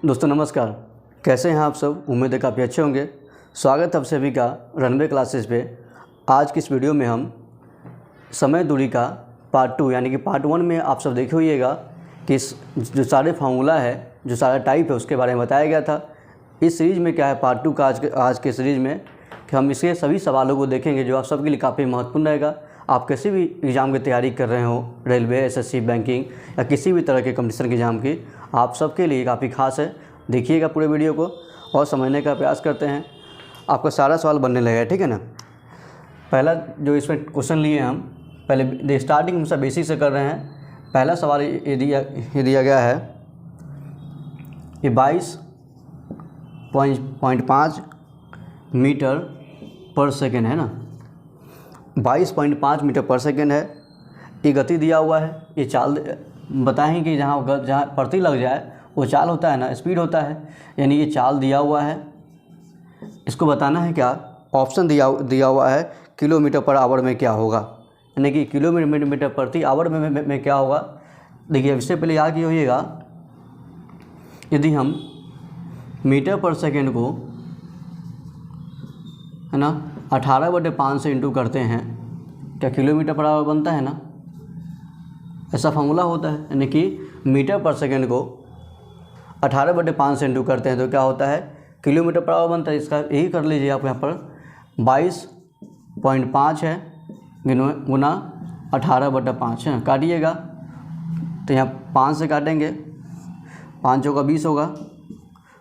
दोस्तों नमस्कार, कैसे हैं आप सब। उम्मीद है काफ़ी अच्छे होंगे। स्वागत है आप सभी का रनवे क्लासेस पे। आज की इस वीडियो में हम समय दूरी का पार्ट 2 यानी कि पार्ट 1 में आप सब देखे होइएगा कि जो सारे फार्मूला है, जो सारा टाइप है, उसके बारे में बताया गया था। इस सीरीज़ में क्या है, पार्ट 2 का आज के सीरीज़ में कि हम इसके सभी सवालों को देखेंगे जो आप सबके लिए काफ़ी महत्वपूर्ण रहेगा। आप किसी भी एग्ज़ाम की तैयारी कर रहे हो, रेलवे, एसएससी, बैंकिंग या किसी भी तरह के कंपटीशन के एग्ज़ाम की, आप सबके लिए काफ़ी खास है। देखिएगा पूरे वीडियो को और समझने का प्रयास करते हैं। आपका सारा सवाल बनने लगेगा, ठीक है ना। पहला जो इसमें क्वेश्चन लिए हम पहले स्टार्टिंग हम सब बेसिक से कर रहे हैं। पहला सवाल ये दिया गया है कि 22.5 मीटर पर सेकेंड है ना, 22.5 मीटर पर सेकेंड है। ये गति दिया हुआ है। ये चाल बताएं कि जहाँ प्रति लग जाए वो चाल होता है ना, स्पीड होता है, यानी ये चाल दिया हुआ है। इसको बताना है क्या, ऑप्शन दिया हुआ है किलोमीटर पर आवर में क्या होगा, यानी कि किलोमीटर प्रति आवर में क्या होगा। देखिए इससे पहले याद किया होइएगा, यदि हम मीटर पर सेकेंड को है ना 18/5 से इंटू करते हैं, क्या किलोमीटर पर आवर बनता है ना। ऐसा फार्मूला होता है, यानी कि मीटर पर सेकेंड को 18/5 से इंटू करते हैं तो क्या होता है, किलोमीटर पर आवर बनता है। इसका यही कर लीजिए आप, यहाँ पर 22.5 है गुना 18/5 है, काटिएगा तो यहाँ 5 से काटेंगे, 5 चौका 20 होगा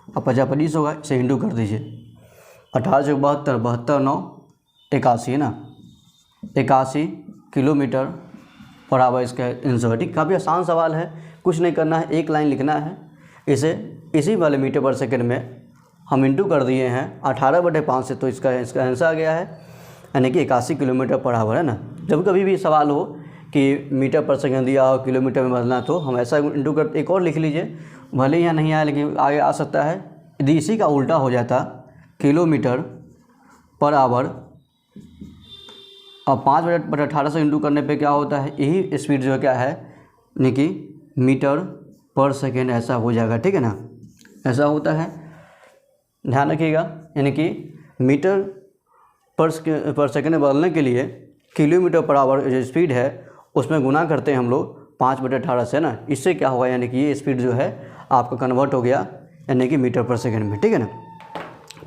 और 50 25 होगा। इसे इंटू कर दीजिए, 18 चौक 72, 72 9 81 है ना, 81 किलोमीटर पर आवर इसका आंसर। ठीक, काफ़ी आसान सवाल है, कुछ नहीं करना है, एक लाइन लिखना है। इसे इसी वाले मीटर पर सेकंड में हम इंटू कर दिए हैं 18/5 से, तो इसका आंसर आ गया है, यानी कि 81 किलोमीटर पर आवर है ना। जब कभी भी सवाल हो कि मीटर पर सेकंड दिया हो, किलोमीटर में बदलना, तो हम ऐसा इंटू कर एक और लिख लीजिए। भले ही यहाँ नहीं आया लेकिन आगे आ सकता है। यदि इसी का उल्टा हो जाता, किलोमीटर पर आवर और 5/18 से इंटू करने पे क्या होता है, यही स्पीड जो क्या है, यानी कि मीटर पर सेकेंड ऐसा हो जाएगा। ठीक है ना, ऐसा होता है, ध्यान रखिएगा। यानी कि मीटर पर सेकेंड बदलने के लिए किलोमीटर पर आवर जो स्पीड है उसमें गुना करते हैं हम लोग 5/18 से ना। इससे क्या होगा, यानी कि ये स्पीड जो है आपका कन्वर्ट हो गया, यानी कि मीटर पर सेकेंड में। ठीक है ना।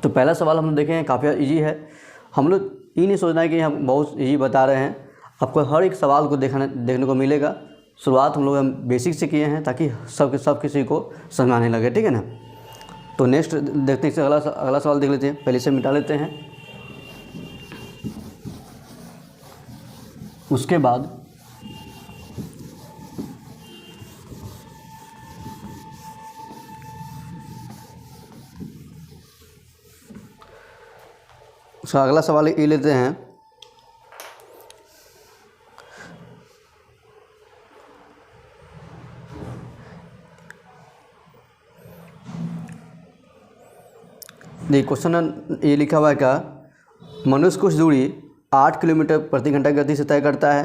तो पहला सवाल हम लोग देखें, काफ़ी इजी है। हम लोग ये नहीं सोचना है कि हम बहुत इजी बता रहे हैं, आपको हर एक सवाल को देखने को मिलेगा। शुरुआत हम लोग बेसिक से किए हैं ताकि सब किसी को समझ आने लगे। ठीक है ना। तो नेक्स्ट देखते हैं, अगला सवाल देख लेते हैं। पहले से मिटा लेते हैं, उसके बाद उसका अगला सवाल ये लेते हैं। देखिए क्वेश्चन ये लिखा हुआ है क्या, मनुष्य कुछ दूरी 8 किलोमीटर प्रति घंटा की गति से तय करता है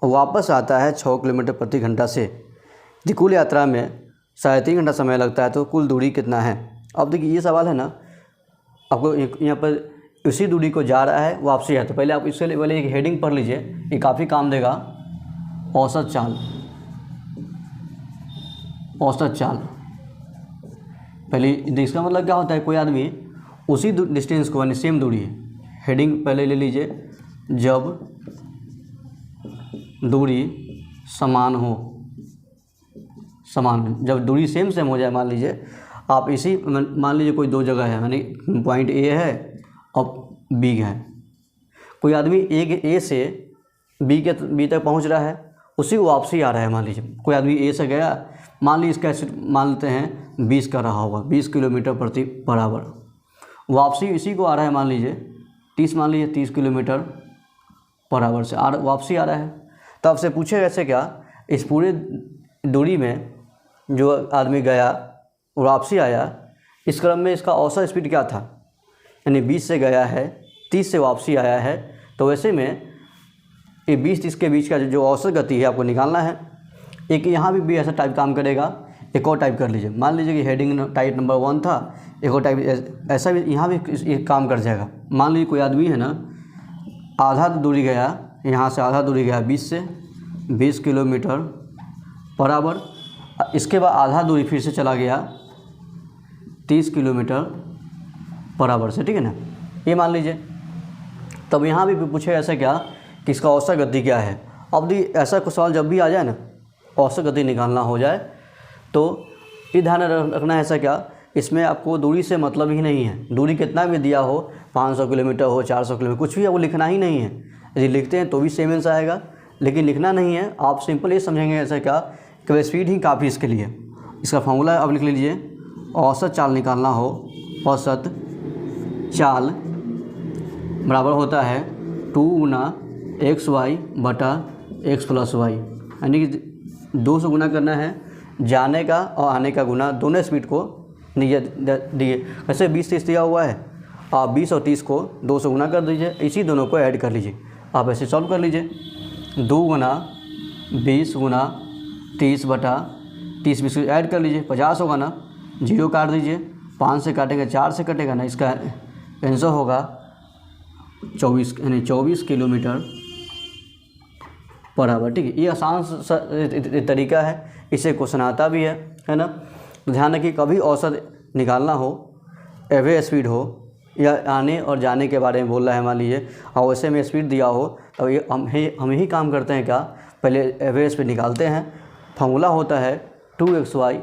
और वापस आता है 6 किलोमीटर प्रति घंटा से। यदि कुल यात्रा में 3.5 घंटा समय लगता है तो कुल दूरी कितना है। अब देखिए ये सवाल है ना, आपको यहाँ पर उसी दूरी को जा रहा है, वापसी है। तो पहले आप इसके लिए पहले एक हेडिंग पढ़ लीजिए, ये काफ़ी काम देगा। औसत चाल, औसत चाल। पहले इसका मतलब क्या होता है, कोई आदमी उसी डिस्टेंस को, यानी सेम दूरी, हेडिंग पहले ले लीजिए, जब दूरी समान हो, जब दूरी सेम हो जाए। मान लीजिए आप इसी, मान लीजिए कोई दो जगह है, यानी पॉइंट ए है और बी है। कोई आदमी ए से बी तक पहुंच रहा है, उसी को वापसी आ रहा है। मान लीजिए कोई आदमी ए से गया, मान लीजिए इसका मान लेते हैं 20 का रहा होगा, 20 किलोमीटर प्रति पर आवर। वापसी इसी को आ रहा है, मान लीजिए 30, मान लीजिए 30 किलोमीटर पर आवर से वापसी आ रहा है। तो आपसे पूछेगा ऐसे क्या, इस पूरे दूरी में जो आदमी गया और वापसी आया, इस क्रम में इसका औसत स्पीड क्या था, यानी 20 से गया है, 30 से वापसी आया है। तो वैसे में ये 20-30 के बीच का जो औसत गति है आपको निकालना है। एक यहाँ भी ऐसा टाइप काम करेगा, एक और टाइप कर लीजिए। मान लीजिए कि हेडिंग टाइप नंबर 1 था, एक और टाइप ऐसा भी यहाँ भी एक काम कर जाएगा। मान लीजिए कोई आदमी है ना, आधा दूरी गया, यहाँ से आधा दूरी गया 20 किलोमीटर बराबर, इसके बाद आधा दूरी फिर से चला गया 30 किलोमीटर बराबर से, ठीक है ना, ये मान लीजिए। तब यहाँ भी पूछे ऐसा क्या कि इसका औसत गति क्या है। अब ऐसा कुछ सवाल जब भी आ जाए ना, औसत गति निकालना हो जाए, तो ये ध्यान रखना है ऐसा क्या, इसमें आपको दूरी से मतलब ही नहीं है। दूरी कितना भी दिया हो, 500 किलोमीटर हो, 400 किलोमीटर, कुछ भी आपको लिखना ही नहीं है। यदि लिखते हैं तो भी सेम आंसर आएगा, लेकिन लिखना नहीं है। आप सिंपल ये समझेंगे ऐसा क्या कि स्पीड ही काफ़ी इसके लिए। इसका फॉर्मूला अब लिख लीजिए, औसत चाल निकालना हो, औसत चाल बराबर होता है 2 गुना XY बटा x प्लस वाई, यानी कि 2 से गुना करना है, जाने का और आने का गुना, दोनों स्पीड को दिए। वैसे 20-30 दिया हुआ है, आप 20 और 30 को 2 से गुना कर दीजिए, इसी दोनों को ऐड कर लीजिए। आप ऐसे सॉल्व कर लीजिए, 2 गुना 20 गुना 30 बटा 30 को ऐड कर लीजिए, 50 होगा ना, 0 काट दीजिए, 5 से काटेंगे 4 से कटेगा ना, इसका आंसर होगा 24, यानी 24 किलोमीटर बराबर, ठीक है। ये आसान तरीका है, इसे क्वेश्चन आता भी है ना। ध्यान रखिए, कभी औसत निकालना हो, एवरेज स्पीड हो, या आने और जाने के बारे में बोल रहा है मान लीजिए, और वैसे में स्पीड दिया हो, तो ये हम यही काम करते हैं क्या, पहले एवरेज स्पीड निकालते हैं। फार्मूला होता है 2XY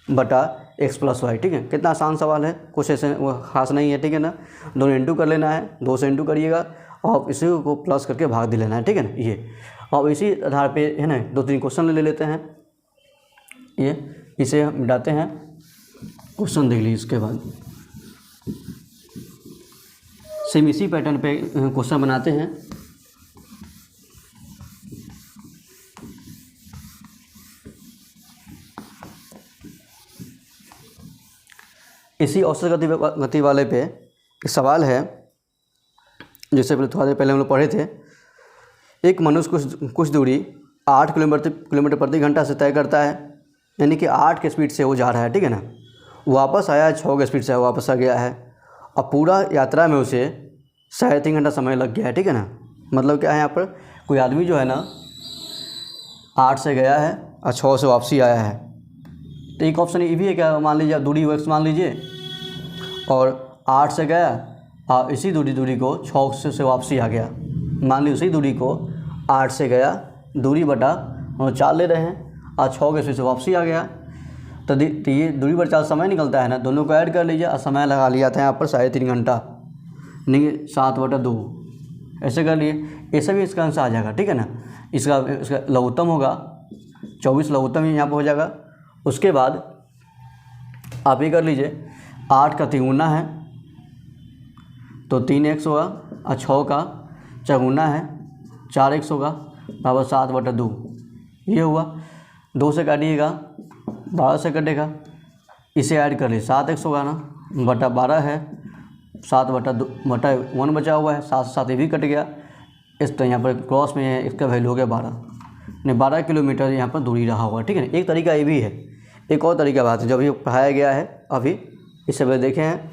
बटा x प्लस वाई, ठीक है। कितना आसान सवाल है, कुछ ऐसे वो खास नहीं है, ठीक है ना। दोनों इंटू कर लेना है, 2 से इंटू करिएगा और इसी को प्लस करके भाग दे लेना है, ठीक है ना। ये और इसी आधार पे है ना 2-3 क्वेश्चन ले लेते हैं, ये इसे हम मिटाते हैं, क्वेश्चन देख लीजिए। इसके बाद सेम इसी पैटर्न पे क्वेश्चन बनाते हैं। इसी औसत गति वाले पे एक सवाल है, जैसे थोड़ा देर पहले हम लोग पढ़े थे। एक मनुष्य कुछ दूरी 8 किलोमीटर प्रति घंटा से तय करता है, यानी कि 8 के स्पीड से वो जा रहा है, ठीक है ना। वापस आया 6 के स्पीड से वापस आ गया है, और पूरा यात्रा में उसे 3.5 घंटा समय लग गया है, ठीक है ना। मतलब क्या है, यहाँ पर कोई आदमी जो है ना 8 से गया है और 6 से वापसी आया है। तो एक ऑप्शन ये भी है क्या, मान लीजिए आप दूरी x मान लीजिए, और 8 से गया और इसी दूरी को 6 से वापसी आ गया। मान लीजिए उसी दूरी को 8 से गया, दूरी बटा हम 4 ले रहे हैं, और 6 के स्पीड से वापसी आ गया। तो ये दूरी बटा 4 समय निकलता है ना, दोनों को ऐड कर लीजिए और समय लगा लिया था यहाँ पर 3.5 घंटा, नहीं 7/2 ऐसे कर लिए, ऐसे भी इसका आंसर आ जाएगा, ठीक है ना। इसका लघुत्तम होगा 24, लघुत्तम यहाँ पर हो जाएगा। उसके बाद आप ये कर लीजिए, 8 का 3 गुना है तो 3x होगा, और 6 का 4 गुना है 4x होगा, बराबर 7/2। ये हुआ, 2 से काटिएगा 12 से कटेगा, इसे ऐड कर लीजिए, 7x होगा ना, बटा 12 है, 7/1 बचा हुआ है, 7 से 7 ये भी कट गया। इस तो यहाँ पर क्रॉस में है, इसका वैल्यू हो गया 12, नहीं 12 किलोमीटर यहाँ पर दूरी रहा होगा, ठीक है ना। एक तरीका ये भी है, एक और तरीका बात है जो अभी पढ़ाया गया है, अभी इससे पहले देखे हैं।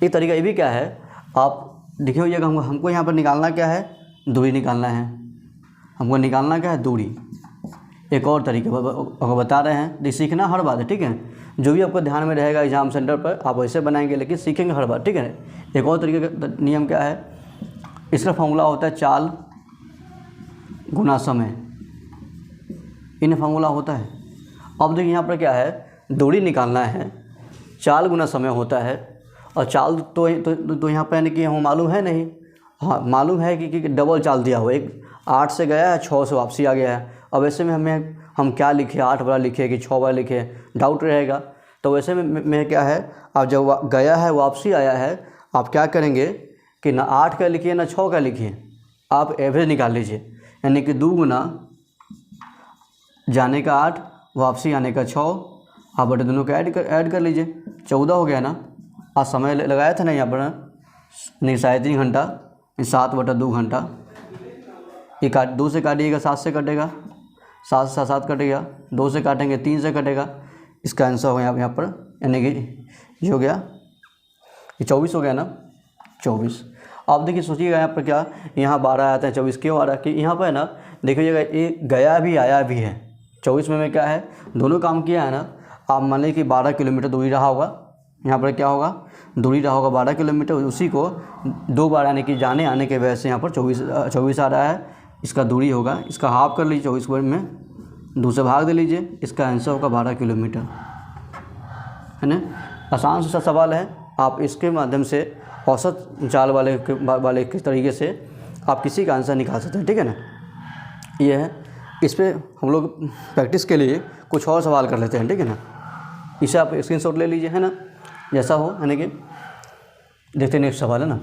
एक तरीका ये भी क्या है, आप देखे होइएगा, हमको यहाँ पर निकालना क्या है, दूरी निकालना है, हमको निकालना क्या है, दूरी। एक और तरीका अगर बता रहे हैं, सीखना हर बात है, ठीक है। जो भी आपको ध्यान में रहेगा एग्जाम सेंटर पर आप वैसे बनाएंगे, लेकिन सीखेंगे हर बार, ठीक है। एक और तरीके का नियम क्या है, इसका फॉर्मूला होता है चाल गुना समय, इन फॉर्मूला होता है। अब देखिए यहाँ पर क्या है, दूरी निकालना है, चाल गुना समय होता है, और चाल तो यहाँ पर यानी कि हमें मालूम है नहीं, हाँ मालूम है कि डबल चाल दिया हुआ, एक 8 से गया है 6 से वापसी आ गया है। अब ऐसे में हम क्या लिखे, 8 बार लिखे कि 6 बार लिखे, डाउट रहेगा। तो वैसे में क्या है, आप जब गया है वापसी आया है, आप क्या करेंगे कि ना 8 का लिखिए ना 6 का लिखिए, आप एवरेज निकाल लीजिए, यानी कि 2 गुना जाने का 8 वापसी आने का 6, आप बटे दोनों को ऐड कर लीजिए, 14 हो गया ना। आज समय लगाया था ना यहाँ पर, नहीं 3.5 घंटा, 7/2 घंटा। ये 2 से काटिएगा 7 से कटेगा, 7 से 7 कटेगा, 2 से काटेंगे 3 से कटेगा, इसका आंसर होगा यहाँ पर, यानी कि ये हो गया, ये 24 हो गया ना, 24। अब देखिए सोचिएगा यहाँ पर क्या, यहाँ 12 आया था, 24 क्यों आ रहा है कि यहाँ पर है ना, देखिएगा ये गया भी आया भी है। 24 में क्या है, दोनों काम किया है ना। आप मान लीजिए कि 12 किलोमीटर दूरी रहा होगा, यहाँ पर क्या होगा, दूरी रहा होगा 12 किलोमीटर, उसी को 2 बार यानी कि जाने आने के वजह से यहाँ पर 24 आ रहा है। इसका दूरी होगा, इसका हाफ कर लीजिए, 24 में 2 से भाग दे लीजिए, इसका आंसर होगा 12 किलोमीटर, है ना। आसान सा सवाल है, आप इसके माध्यम से औसत चाल वाले के तरीके से आप किसी का आंसर निकाल सकते हैं, ठीक है ना। ये है, इस पर हम लोग प्रैक्टिस के लिए कुछ और सवाल कर लेते हैं, ठीक है ना। इसे आप स्क्रीनशॉट ले लीजिए, है ना, जैसा हो, यानी कि देखते नेक्स्ट सवाल, है ना।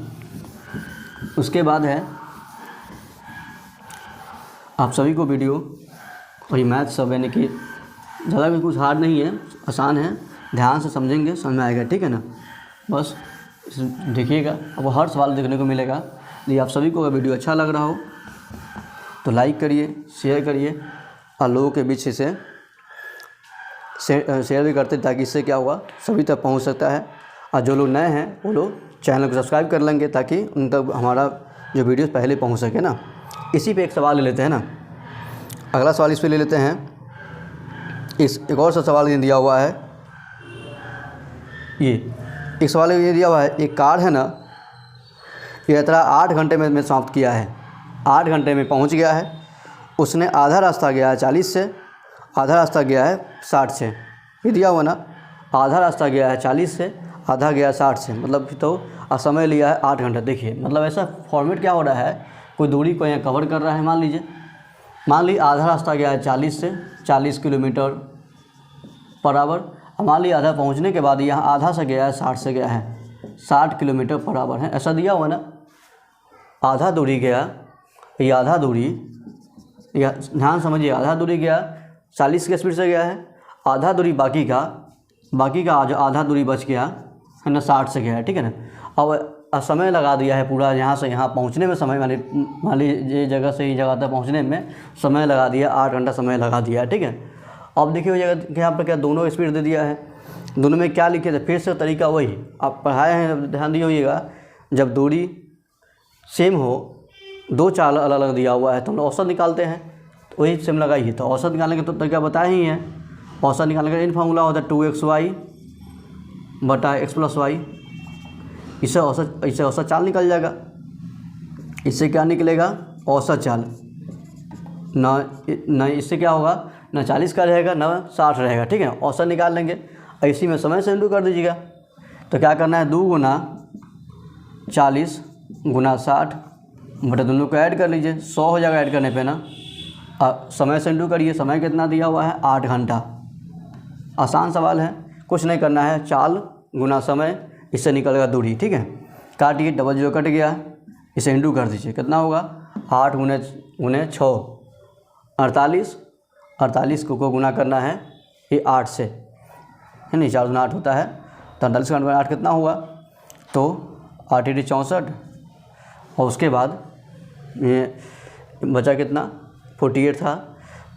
उसके बाद है, आप सभी को वीडियो और ये मैथ सब यानी कि ज़्यादा भी कुछ हार्ड नहीं है, आसान है, ध्यान से समझेंगे समझ में आएगा, ठीक है ना। बस देखिएगा, अब हर सवाल देखने को मिलेगा। यदि आप सभी को अगर वीडियो अच्छा लग रहा हो तो लाइक करिए, शेयर करिए और लोगों के बीच इसे शेयर भी करते, ताकि इससे क्या हुआ, सभी तक पहुंच सकता है। और जो लोग नए हैं वो लोग चैनल को सब्सक्राइब कर लेंगे, ताकि उन तक हमारा जो वीडियो पहले पहुंच सके ना। इसी पे एक सवाल ले लेते हैं ना, अगला सवाल इस पे ले लेते हैं। एक और सा सवाल ये दिया हुआ है, ये एक सवाल ये दिया हुआ है, एक कार है ना, ये यात्रा 8 घंटे में समाप्त किया है, 8 घंटे में पहुंच गया है। उसने आधा रास्ता गया है 40 से, आधा रास्ता गया है 60 से। ये दिया हुआ ना, आधा रास्ता गया है 40 से, आधा गया 60 से, मतलब तो समय लिया है 8 घंटा। देखिए मतलब ऐसा फॉर्मेट क्या हो रहा है, कोई दूरी को यहाँ कवर कर रहा है। मान लीजिए आधा रास्ता गया है 40 से, 40 किलोमीटर पर आवर। मान लीजिए आधा पहुँचने के बाद यहाँ आधा से गया है 60 से गया है 60 किलोमीटर पर आवर है, ऐसा दिया हुआ ना। आधा दूरी गया, ये आधा दूरी, या ध्यान समझिए, आधा दूरी गया 40 के स्पीड से गया है, आधा दूरी बाकी का आधा दूरी बच गया है ना, 60 से गया है, ठीक है ना। अब समय लगा दिया है पूरा, यहाँ से यहाँ पहुँचने में समय, मान लीजिए ये जगह से ये जगह तक पहुँचने में समय लगा दिया, 8 घंटा समय लगा दिया है, ठीक है। अब देखिए जगह यहाँ पर क्या दोनों स्पीड दे दिया है, दोनों में क्या लिखे थे, फिर से तरीका वही आप पढ़ाए हैं, ध्यान दिए होइएगा। जब दूरी सेम हो, 2 चाल अलग अलग दिया हुआ है तो हम लोग औसत निकालते हैं, तो वही सेम लगाइए। तो औसत निकालने के तो तरीका बताए ही हैं। औसत निकालने का इन फार्मूला होता है 2xy बटा x + y। इससे औसत चाल निकल जाएगा। इससे क्या निकलेगा, औसत चाल। ना इससे क्या होगा, ना 40 का रहेगा ना 60 रहेगा, ठीक है। औसत निकाल लेंगे, इसी में समय से इंटू कर दीजिएगा। तो क्या करना है, 2 गुना 40 गुना 60 बटा दोनों को ऐड कर लीजिए, 100 हो जाएगा ऐड करने पे ना। समय से इंटू करिए, समय कितना दिया हुआ है 8 घंटा। आसान सवाल है, कुछ नहीं करना है, चाल गुना समय, इससे निकलेगा दूरी, ठीक है। काटिए, डबल 0 कट गया, इसे इंटू कर दीजिए, कितना होगा 8 गुने 6 48, 48 को गुना करना है ये 8 से, है नहीं, 4 गुना 8 होता है, तो 48 गुना 8 कितना हुआ, तो 8 × 64, और उसके बाद ये बचा कितना 48 था,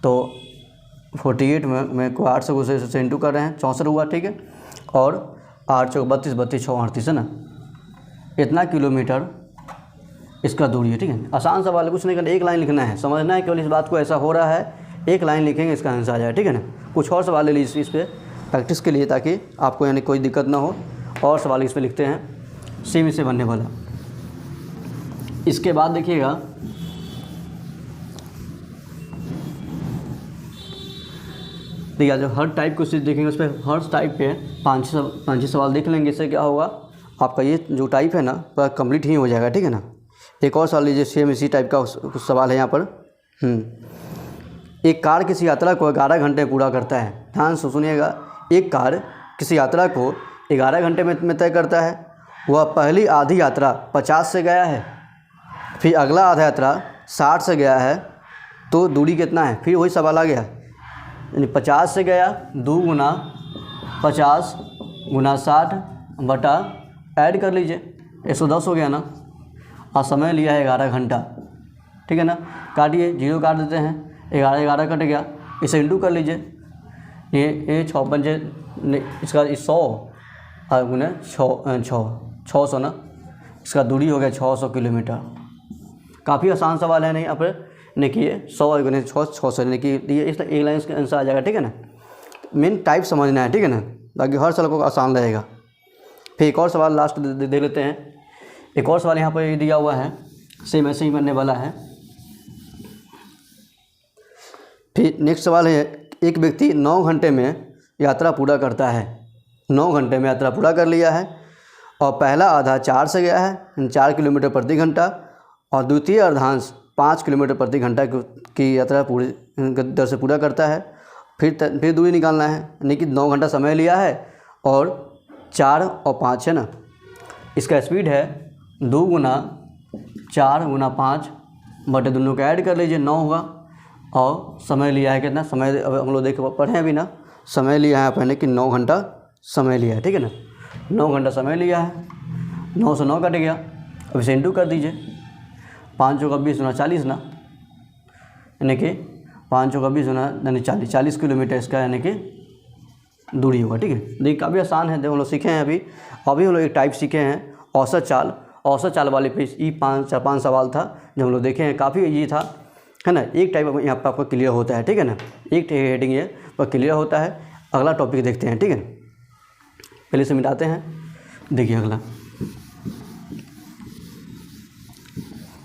तो 48 में को 8 से इंटू कर रहे हैं, 64 हुआ, ठीक है। और 8 × 32, 32 × 6 38 है ना, इतना किलोमीटर इसका दूरी है, ठीक है। आसान सवाल है, कुछ नहीं करना, एक लाइन लिखना है, समझना है केवल इस बात को, ऐसा हो रहा है, एक लाइन लिखेंगे इसका आंसर आ जाए, ठीक है ना। कुछ और सवाल ले लीजिए इस पर प्रैक्टिस के लिए, ताकि आपको यानी कोई दिक्कत ना हो। और सवाल इस पर लिखते हैं, सेम इससे बनने वाला। इसके बाद देखिएगा, देखिए जो हर टाइप को चीज़ देखेंगे उस पर हर टाइप पे 5-6 सवाल देख लेंगे। इससे क्या होगा, आपका ये जो टाइप है ना पूरा कंप्लीट ही हो जाएगा, ठीक है ना। एक और सवाल लीजिए, सेम इसी टाइप का कुछ सवाल है यहाँ पर। एक कार किसी यात्रा को 11 घंटे पूरा करता है। ध्यान से सुनिएगा, एक कार किसी यात्रा को 11 घंटे में तय करता है। वह पहली आधी यात्रा 50 से गया है, फिर अगला आधा यात्रा 60 से गया है, तो दूरी कितना है। फिर वही सवाल आ गया, यानी 50 से गया, 2 गुना 50 गुना 60 बटा ऐड कर लीजिए, 110 हो गया ना। और समय लिया है 11 घंटा, ठीक है ना। काटिए, 0 काट देते हैं, 11 कट गया, इसे इंटू कर लीजिए, ये 6 पंजे इसका 100 और गुने 600 ना, इसका दूरी हो गया 600 किलोमीटर। काफ़ी आसान सवाल है नहीं यहाँ पर, देखिए 100 गुने 600 देखिए ये इस एक लाइन का आंसर आ जाएगा, ठीक है ना। मेन टाइप समझना है, ठीक है ना, ताकि हर सवाल को आसान रहेगा। फिर एक और सवाल लास्ट दे लेते हैं। एक और सवाल यहाँ पर ये दिया हुआ है, सेम ऐसे ही बनने वाला है। फिर नेक्स्ट सवाल है, एक व्यक्ति 9 घंटे में यात्रा पूरा करता है, 9 घंटे में यात्रा पूरा कर लिया है और पहला आधा 4 से गया है 4 किलोमीटर प्रति घंटा और द्वितीय अर्धांश 5 किलोमीटर प्रति घंटा की यात्रा पूरी दर से पूरा करता है। फिर दूरी निकालना है, यानी कि 9 घंटा समय लिया है और 4 और 5 है ना, इसका स्पीड है 2 गुना 4 गुना 5 बटे दोनों का ऐड कर लीजिए 9 होगा। और समय लिया है कितना, समय अब हम लोग देख पढ़े हैं अभी ना, समय लिया है आपने कि 9 घंटा समय लिया है, ठीक है ना। 9 घंटा समय लिया है, 9 से 9 कट गया, अब इसे इंटू कर दीजिए, 5 चौका 20 गुना 40 ना, यानी कि 5 चौका 20 गुना यानी 40 किलोमीटर इसका यानी कि दूरी होगा, ठीक है। देखिए काफ़ी आसान है, हम लोग सीखे हैं अभी हम लोग एक टाइप सीखे हैं औसत चाल। औसत चाल वाले पे ये 5 सवाल था जो हम लोग देखे हैं, काफ़ी ईजी था, है ना। एक टाइप यहाँ पर आपका क्लियर होता है, ठीक है ना, एक हेडिंग ये पर क्लियर होता है। अगला टॉपिक देखते हैं, ठीक है, पहले से मिटाते हैं। देखिए अगला,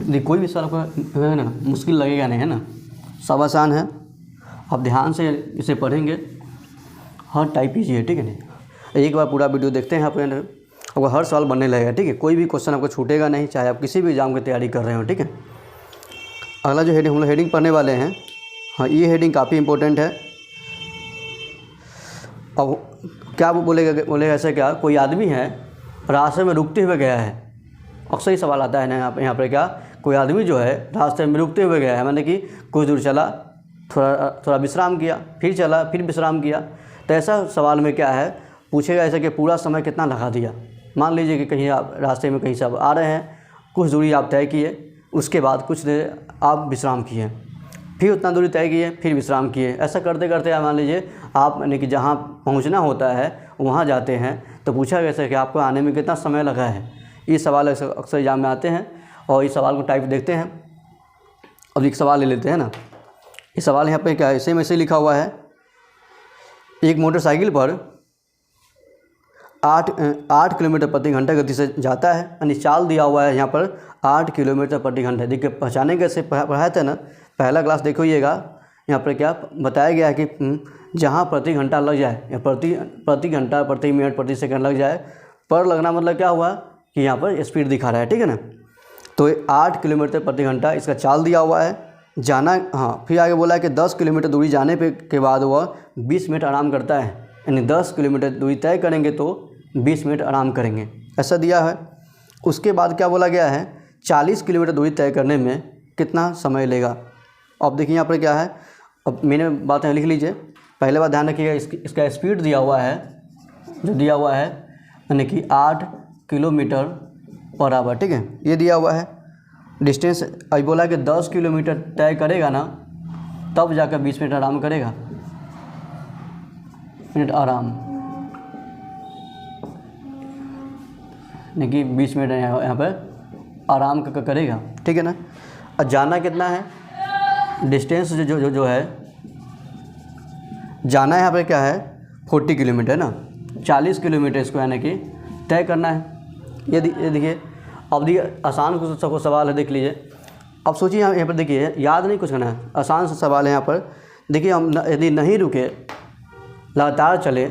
देखिए कोई भी सवाल आपको है ना मुश्किल लगेगा नहीं, है ना, सब आसान है। आप ध्यान से इसे पढ़ेंगे, हर टाइप ईजी है, ठीक है ना। एक बार पूरा वीडियो देखते हैं आप, आपको हर सवाल बनने लगेगा, ठीक है। कोई भी क्वेश्चन आपको छूटेगा नहीं, चाहे आप किसी भी एग्जाम की तैयारी कर रहे हो, ठीक है। अगला जो हेडिंग हम लोग हेडिंग पढ़ने वाले हैं, हाँ ये हेडिंग काफ़ी इंपॉर्टेंट है। अब क्या वो बोलेगा ऐसा, क्या कोई आदमी है रास्ते में रुकते हुए गया है, अक्सर ही सवाल आता है ना यहाँ पर, क्या कोई आदमी जो है रास्ते में रुकते हुए गया है, माने कि कुछ दूर चला, थोड़ा विश्राम किया, फिर चला, फिर विश्राम किया। तो ऐसा सवाल में क्या है पूछेगा ऐसा कि पूरा समय कितना लगा दिया। मान लीजिए कि कहीं आप रास्ते में कहीं से आप आ रहे हैं, कुछ दूरी आप तय किए, उसके बाद कुछ देर आप विश्राम किए, फिर उतना दूरी तय किए, फिर विश्राम किए। ऐसा करते करते आप मान लीजिए आप यानी कि जहाँ पहुँचना होता है वहाँ जाते हैं, तो पूछा गया कि आपको आने में कितना समय लगा है। ये सवाल अक्सर एग्जाम में आते हैं और इस सवाल को टाइप देखते हैं। अब एक सवाल ले लेते हैं ना, ये सवाल यहाँ पे क्या है, सेम ऐसे लिखा हुआ है, एक मोटरसाइकिल पर 8 किलोमीटर प्रति घंटा गति से जाता है, यानी चाल दिया हुआ है यहाँ पर 8 किलोमीटर प्रति घंटा। देखिए पहचाने कैसे पढ़ाया था ना, पहला क्लास देखिएगा, यहाँ पर क्या बताया गया है कि जहाँ प्रति घंटा लग जाए या प्रति घंटा, प्रति मिनट, प्रति सेकंड लग जाए, पर लगना मतलब क्या हुआ कि यहाँ पर स्पीड दिखा रहा है, ठीक है ना। तो 8 किलोमीटर प्रति घंटा इसका चाल दिया हुआ है, जाना, हाँ फिर आगे बोला है कि 10 किलोमीटर दूरी जाने के बाद वह 20 मिनट आराम करता है, यानी 10 किलोमीटर दूरी तय करेंगे तो 20 मिनट आराम करेंगे, ऐसा दिया है। उसके बाद क्या बोला गया है, 40 किलोमीटर दूरी तय करने में कितना समय लेगा। अब देखिए यहाँ पर क्या है, अब मैंने बातें लिख लीजिए। पहले बात ध्यान रखिएगा, इसका स्पीड दिया हुआ है, जो दिया हुआ है यानी कि 8 किलोमीटर पर आवर, ठीक है, ये दिया हुआ है। डिस्टेंस अभी बोला कि 10 किलोमीटर तय करेगा ना, तब जाकर 20 मिनट आराम करेगा, मिनट आराम, यानी कि 20 मिनट यहाँ पर आराम करेगा, ठीक है ना। और जाना कितना है, डिस्टेंस जो है जाना यहाँ पर क्या है 40 किलोमीटर ना, 40 किलोमीटर इसको यानी कि तय करना है। ये देखिए, अब देखिए आसान कुछ सवाल है, देख लीजिए। अब सोचिए यहाँ पर देखिए, याद नहीं कुछ करना है, आसान सा सवाल है यहाँ पर। देखिए हम यदि नहीं रुके, लगातार चले,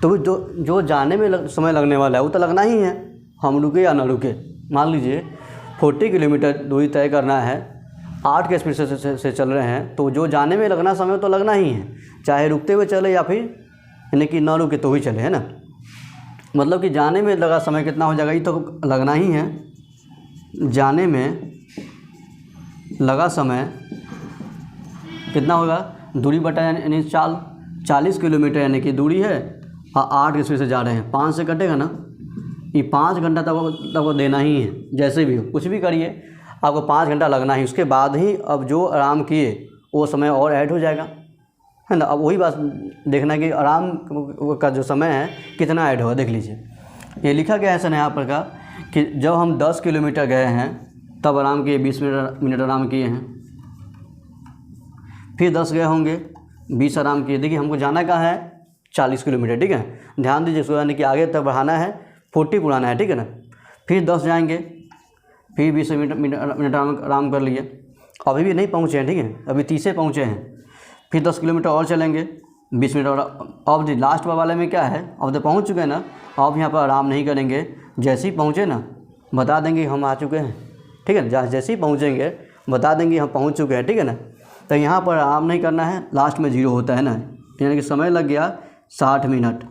तो जो जाने में समय लगने वाला है वो तो लगना ही है, हम रुके या ना रुके। मान लीजिए 40 किलोमीटर दूरी तय करना है, 8 के स्पीड से चल रहे हैं, तो जो जाने में लगना समय तो लगना ही है, चाहे रुकते हुए चले या फिर यानी कि ना रुके तो ही चले, है ना। मतलब कि जाने में लगा समय कितना हो जाएगा, ये तो लगना ही है। जाने में लगा समय कितना होगा, दूरी बटा यानी 40 किलोमीटर यानी कि दूरी है, और 8 के स्पीड से जा रहे हैं, 5 से कटेगा ना, ये 5 घंटा तक देना ही है। जैसे भी हो, कुछ भी करिए, आपको 5 घंटा लगना ही। उसके बाद ही अब जो आराम किए वो समय और ऐड हो जाएगा, है ना। अब वही बात देखना है कि आराम का जो समय है कितना ऐड होगा। देख लीजिए ये लिखा गया है सर यहाँ पर का कि जब हम 10 किलोमीटर गए हैं तब आराम किए, 20 मिनट आराम किए हैं, फिर 10 गए होंगे 20 आराम किए। देखिए हमको जाना कहाँ है 40 किलोमीटर, ठीक है। ध्यान दीजिए इसको, यानी कि आगे तक बढ़ाना है, 40 पुराना है, ठीक है ना। फिर 10 जाएंगे, फिर 20 मिनट आराम कर लिए, अभी भी नहीं पहुँचे हैं, ठीक है, अभी 30 पहुँचे हैं। फिर 10 किलोमीटर और चलेंगे, 20 मिनट और। अब लास्ट वाले में क्या है, अब तो पहुँच चुके हैं ना, अब यहाँ पर आराम नहीं करेंगे। जैसे ही पहुँचे ना बता देंगे हम आ चुके हैं, ठीक है। जैसे ही पहुँचेंगे बता देंगे हम पहुँच चुके हैं, ठीक है ना। तो यहाँ पर आराम नहीं करना है, लास्ट में 0 होता है ना, यानी कि समय लग गया 60 मिनट।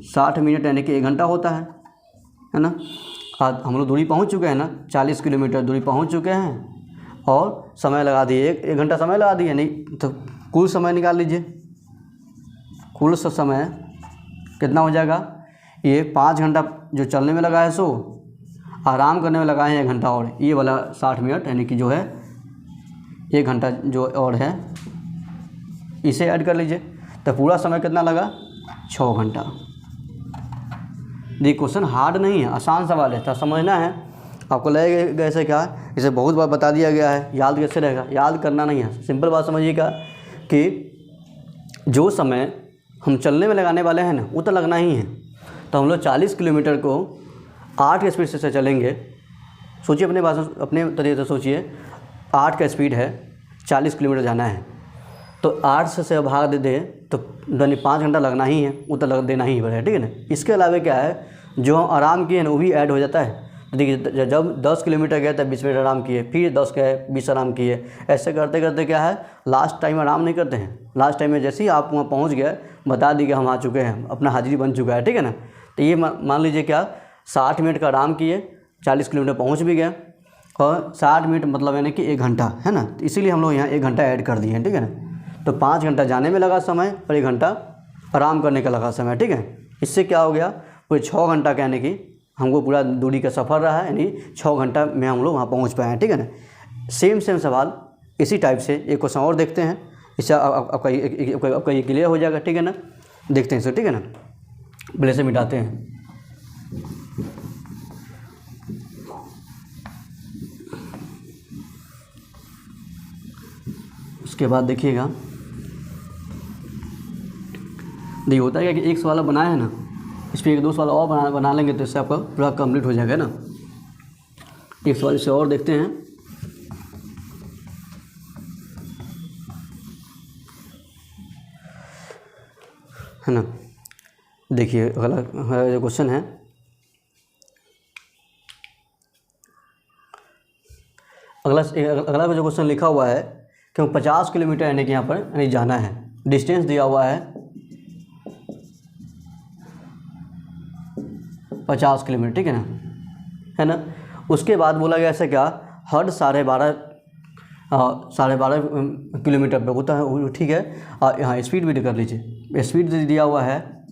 60 मिनट यानी कि 1 घंटा होता है ना। आज हम लोग दूरी पहुँच चुके हैं ना, 40 किलोमीटर दूरी पहुँच चुके हैं और समय लगा दिए, 1 घंटा समय लगा दिए। नहीं तो कुल समय निकाल लीजिए, कुल समय कितना हो जाएगा। ये 5 घंटा जो चलने में लगा है, सो आराम करने में लगाए हैं 1 घंटा, और ये वाला 60 मिनट यानी कि जो है 1 घंटा जो और है इसे ऐड कर लीजिए, तो पूरा समय कितना लगा 6 घंटा। ये क्वेश्चन हार्ड नहीं है, आसान सवाल है, तो समझना है। आपको लगेगा ऐसे क्या है, इसे बहुत बार बता दिया गया है, याद कैसे रहेगा, याद करना नहीं है। सिंपल बात समझिएगा कि जो समय हम चलने में लगाने वाले हैं ना वो तो लगना ही है। तो हम लोग 40 किलोमीटर को 8 के स्पीड से चलेंगे। सोचिए अपने भाषा, अपने तरीके से सोचिए, 8 का स्पीड है, 40 किलोमीटर जाना है, तो 8 से भाग दे दे तो 5 घंटा लगना ही है, वो तो लग देना ही पड़ेगा, ठीक है ना। इसके अलावा क्या है, जो हम आराम किए ना वो भी ऐड हो जाता है। देखिए जब 10 किलोमीटर गए तब 20 मिनट आराम किए, फिर 10 गए 20 आराम किए, ऐसे करते करते क्या है लास्ट टाइम आराम नहीं करते हैं। लास्ट टाइम में जैसे ही आप वहाँ पहुँच गए बता दी कि हम आ चुके हैं, अपना हाजिरी बन चुका है, ठीक है ना। तो ये मान लीजिए क्या 60 मिनट का आराम किए, 40 किलोमीटर पहुँच भी गए, और 60 मिनट मतलब यानी कि 1 घंटा है ना। तो इसीलिए हम लोग यहाँ 1 घंटा ऐड कर दिए हैं, ठीक है ना। तो 5 घंटा जाने में लगा समय और 1 घंटा आराम करने का लगा समय, ठीक है। इससे क्या हो गया, पूरे 6 घंटा का यानी कि हमको पूरा दूरी का सफ़र रहा है, यानी 6 घंटा में हम लोग वहाँ पहुँच पाए हैं, ठीक है ना। सेम सवाल इसी टाइप से एक क्वेश्चन और देखते हैं, इससे आपका ये क्लियर हो जाएगा, ठीक है ना। देखते हैं इसे, ठीक है ना, पहले से मिटाते हैं। उसके बाद देखिएगा, देखिए होता है क्या कि एक सवाल बनाया है ना, इस पर 1-2 सवाल और बना लेंगे तो इससे आपका पूरा कंप्लीट हो जाएगा ना। एक सवाल इसे और देखते हैं। है ना, देखिए अगला जो क्वेश्चन है, अगला जो क्वेश्चन लिखा हुआ है कि 50 किलोमीटर यानी कि यहाँ पर यानी जाना है, डिस्टेंस दिया हुआ है 50 किलोमीटर, ठीक है ना, है ना। उसके बाद बोला गया ऐसे क्या, हर 12.5 किलोमीटर पे होता है, ठीक है। यहाँ स्पीड भी कर लीजिए, स्पीड दिया हुआ है,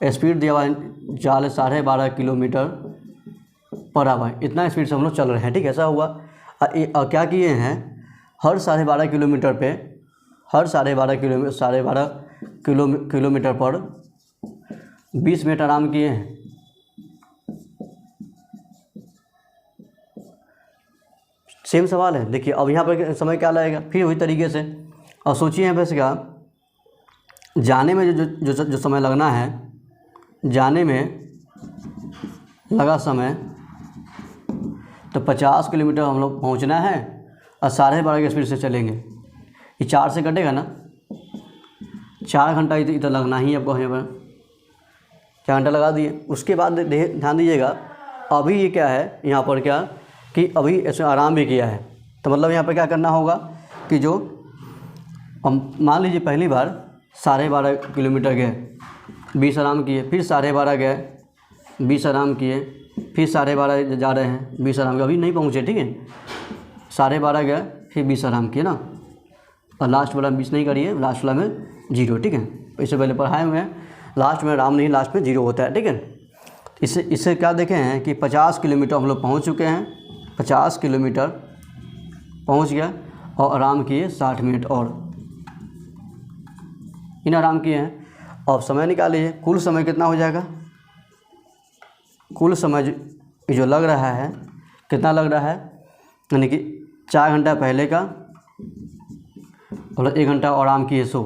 स्पीड दिया हुआ है 12.5 किलोमीटर पर आवर, इतना स्पीड से हम लोग चल रहे हैं, ठीक है। ऐसा हुआ, क्या किए हैं, हर 12.5 किलोमीटर पे, हर 12.5 किलोमीटर पर 20 मिनट आराम किए हैं। सेम सवाल है, देखिए अब यहाँ पर समय क्या लगेगा, फिर वही तरीके से। और सोचिए यहाँ पर से क्या, जाने में जो समय लगना है, जाने में लगा समय तो 50 किलोमीटर हम लोग पहुँचना है और 12.5 की स्पीड से चलेंगे। ये 4 से कटेगा ना, 4 घंटा इतना लगना ही आपको यहाँ पर, 4 घंटा लगा दिए। उसके बाद ध्यान दीजिएगा, अभी ये क्या है यहाँ पर क्या कि अभी ऐसे आराम भी किया है, तो मतलब यहाँ पर क्या करना होगा कि जो हम मान लीजिए पहली बार 12.5 किलोमीटर गए, 20 आराम किए, फिर 12.5 गए, 20 आराम किए, फिर 12.5 जा रहे हैं, 20 आराम किए, अभी नहीं पहुँचे, ठीक है। 12.5 गए, फिर 20 आराम किए ना, और लास्ट वाला 20 नहीं करिए, लास्ट वाला में 0, ठीक है। इससे पहले पढ़ाए हुए हैं, लास्ट में आराम नहीं, लास्ट में 0 होता है, ठीक है। इससे क्या देखे हैं कि 50 किलोमीटर हम लोग पहुँच चुके हैं, 50 किलोमीटर पहुँच गया और आराम किए 60 मिनट और, इन आराम किए हैं। अब समय निकालिए, कुल समय कितना हो जाएगा, कुल समय जो लग रहा है कितना लग रहा है, यानी कि 4 घंटा पहले का और 1 घंटा आराम किए सो,